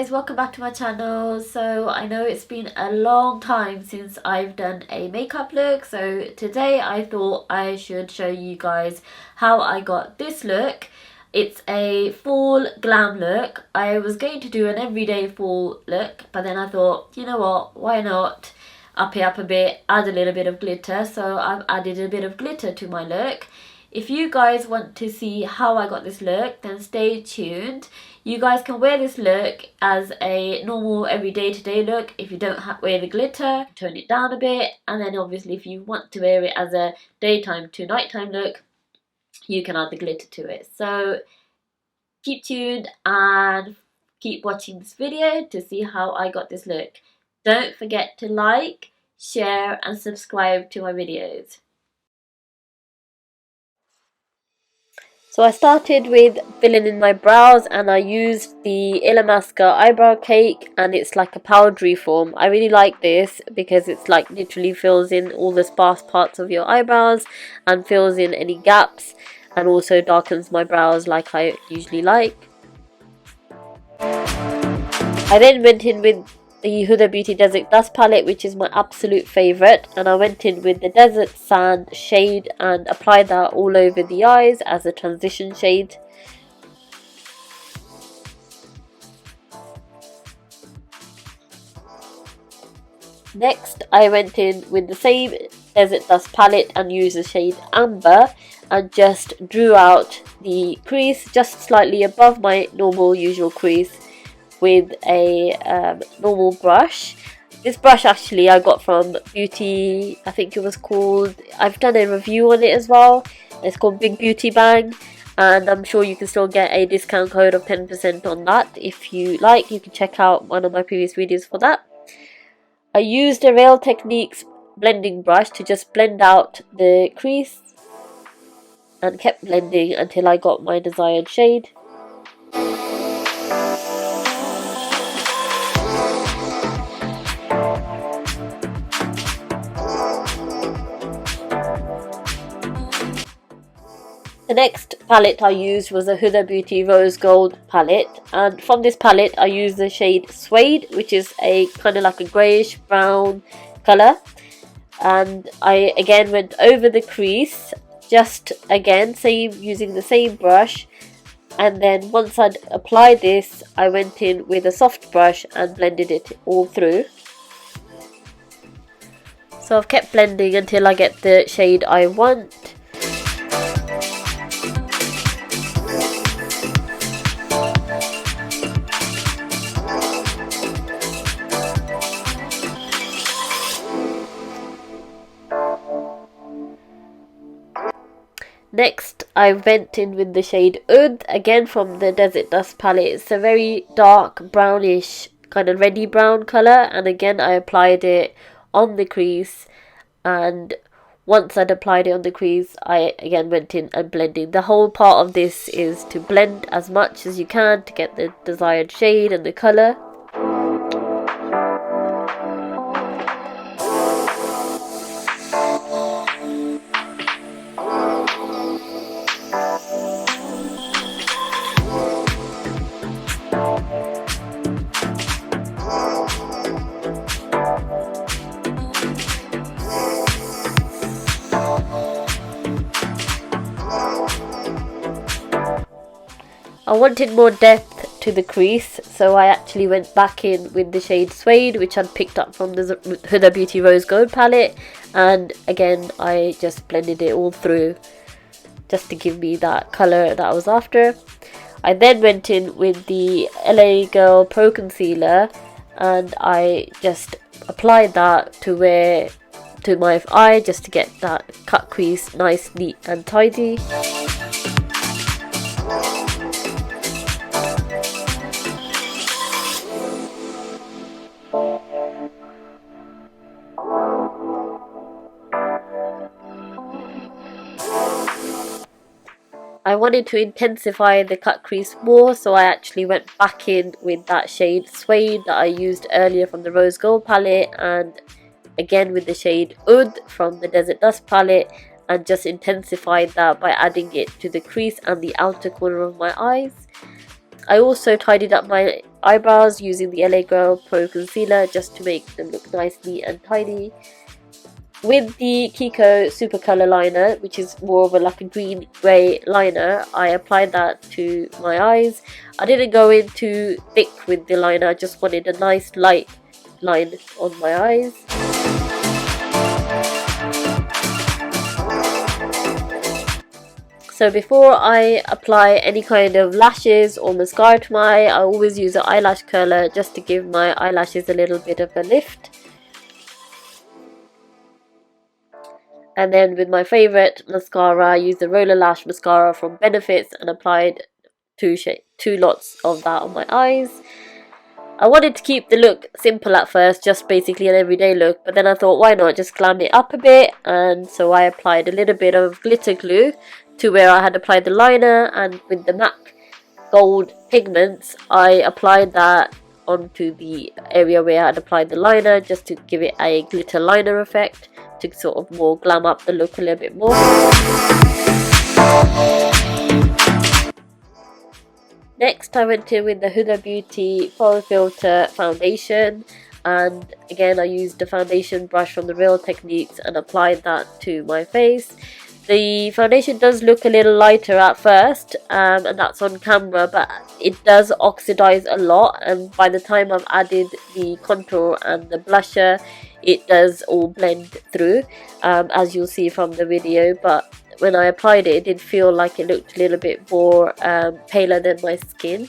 guys, welcome back to my channel. So I know it's been a long time since I've done a makeup look, so today I thought I should show you guys how I got this look. It's a fall glam look. I was going to do an everyday fall look, but then I thought, you know what, why not up it up a bit, add a little bit of glitter. So I've added a bit of glitter to my look. If you guys want to see how I got this look, then stay tuned. You guys can wear this look as a normal everyday today look. If you don't wear the glitter, tone it down a bit. And then obviously if you want to wear it as a daytime to nighttime look, you can add the glitter to it. So keep tuned and keep watching this video to see how I got this look. Don't forget to like, share and subscribe to my videos. So I started with filling in my brows, and I used the Illamasqua eyebrow cake, and it's like a powdery form. I really like this because it's like literally fills in all the sparse parts of your eyebrows and fills in any gaps, and also darkens my brows like I usually like. I then went in with the Huda Beauty Desert Dust palette, which is my absolute favourite, and I went in with the Desert Sand shade and applied that all over the eyes as a transition shade. Next I went in with the same Desert Dust palette and used the shade Amber and just drew out the crease just slightly above my usual crease with a normal brush. This brush actually I got from Beauty, I think it was called, I've done a review on it as well. It's called Big Beauty Bang, and I'm sure you can still get a discount code of 10% on that. If you like, you can check out one of my previous videos for that. I used a Real Techniques blending brush to just blend out the crease and kept blending until I got my desired shade. The next palette I used was a Huda Beauty Rose Gold palette, and from this palette I used the shade Suede, which is a kind of like a greyish brown colour, and I again went over the crease, just again using the same brush, and then once I'd applied this I went in with a soft brush and blended it all through. So I've kept blending until I get the shade I want. Next I went in with the shade Oud, again from the Desert Dust palette. It's a very dark brownish kind of reddy brown colour, and again I applied it on the crease, and once I'd applied it on the crease I again went in and blended. The whole part of this is to blend as much as you can to get the desired shade and the colour. I wanted more depth to the crease, so I actually went back in with the shade Suede, which I'd picked up from the Huda Beauty Rose Gold palette, and again I just blended it all through just to give me that colour that I was after. I then went in with the LA Girl Pro Concealer, and I just applied that to my eye just to get that cut crease nice, neat and tidy. I wanted to intensify the cut crease more, so I actually went back in with that shade Suede that I used earlier from the Rose Gold palette, and again with the shade Oud from the Desert Dust palette, and just intensified that by adding it to the crease and the outer corner of my eyes. I also tidied up my eyebrows using the LA Girl Pro Concealer just to make them look nice, neat and tidy. With the Kiko Super Color Liner, which is more of a like a green grey liner, I applied that to my eyes. I didn't go in too thick with the liner, I just wanted a nice light line on my eyes. So before I apply any kind of lashes or mascara to my eye, I always use an eyelash curler just to give my eyelashes a little bit of a lift. And then with my favourite mascara, I used the Roller Lash Mascara from Benefits and applied two lots of that on my eyes. I wanted to keep the look simple at first, just basically an everyday look, but then I thought why not just glam it up a bit, and so I applied a little bit of glitter glue to where I had applied the liner, and with the MAC gold pigments I applied that onto the area where I had applied the liner just to give it a glitter liner effect, to sort of more glam up the look a little bit more. Next I went in with the Huda Beauty Fall Filter Foundation, and again I used the foundation brush from the Real Techniques and applied that to my face. The foundation does look a little lighter at first, and that's on camera, but it does oxidize a lot, and by the time I've added the contour and the blusher, it does all blend through, as you'll see from the video. But when I applied it, it did feel like it looked a little bit more paler than my skin.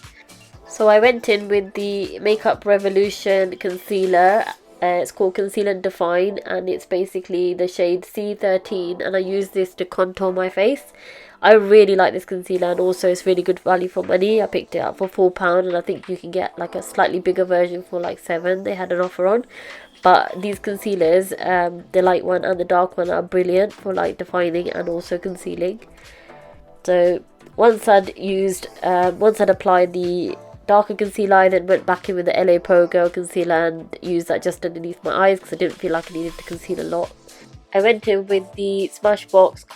So I went in with the Makeup Revolution concealer. It's called Conceal and Define, and it's basically the shade C13, and I use this to contour my face. I really like this concealer, and also it's really good value for money. I picked it up for £4, and I think you can get like a slightly bigger version for like £7. They had an offer on. But these concealers, the light one and the dark one, are brilliant for like defining and also concealing. So once I'd applied the darker concealer, I then went back in with the LA Pro Girl concealer and used that just underneath my eyes because I didn't feel like I needed to conceal a lot. I went in with the Smashbox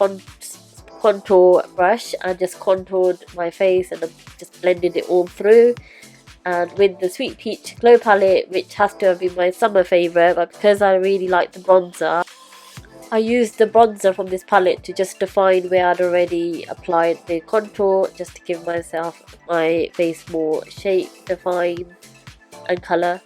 contour brush and just contoured my face and just blended it all through. And with the Sweet Peach Glow palette, which has to have been my summer favourite, but because I really like the bronzer, I used the bronzer from this palette to just define where I'd already applied the contour, just to give my face more shape, define and colour.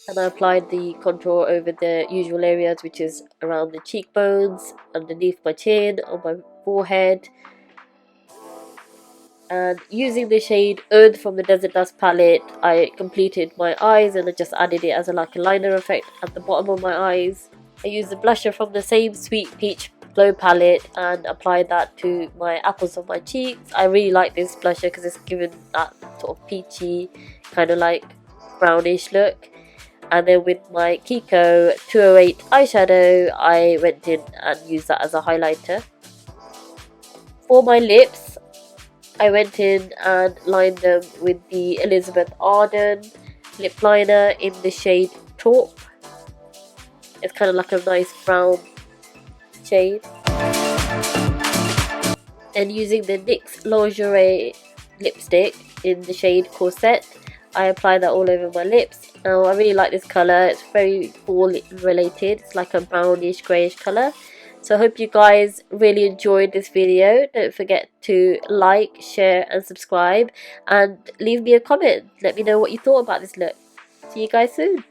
And I applied the contour over the usual areas, which is around the cheekbones, underneath my chin, on my forehead. And using the shade Earth from the Desert Dust palette, I completed my eyes and I just added it as a liner effect at the bottom of my eyes. I used the blusher from the same Sweet Peach Glow palette and applied that to my apples of my cheeks. I really like this blusher because it's given that sort of peachy, kind of like brownish look. And then with my Kiko 208 eyeshadow, I went in and used that as a highlighter. For my lips, I went in and lined them with the Elizabeth Arden lip liner in the shade Taupe. It's kind of like a nice brown shade. And using the NYX Lingerie lipstick in the shade Corset, I applied that all over my lips. Now I really like this colour, it's very fall related, it's like a brownish greyish colour. So I hope you guys really enjoyed this video. Don't forget to like, share and subscribe, and leave me a comment. Let me know what you thought about this look. See you guys soon.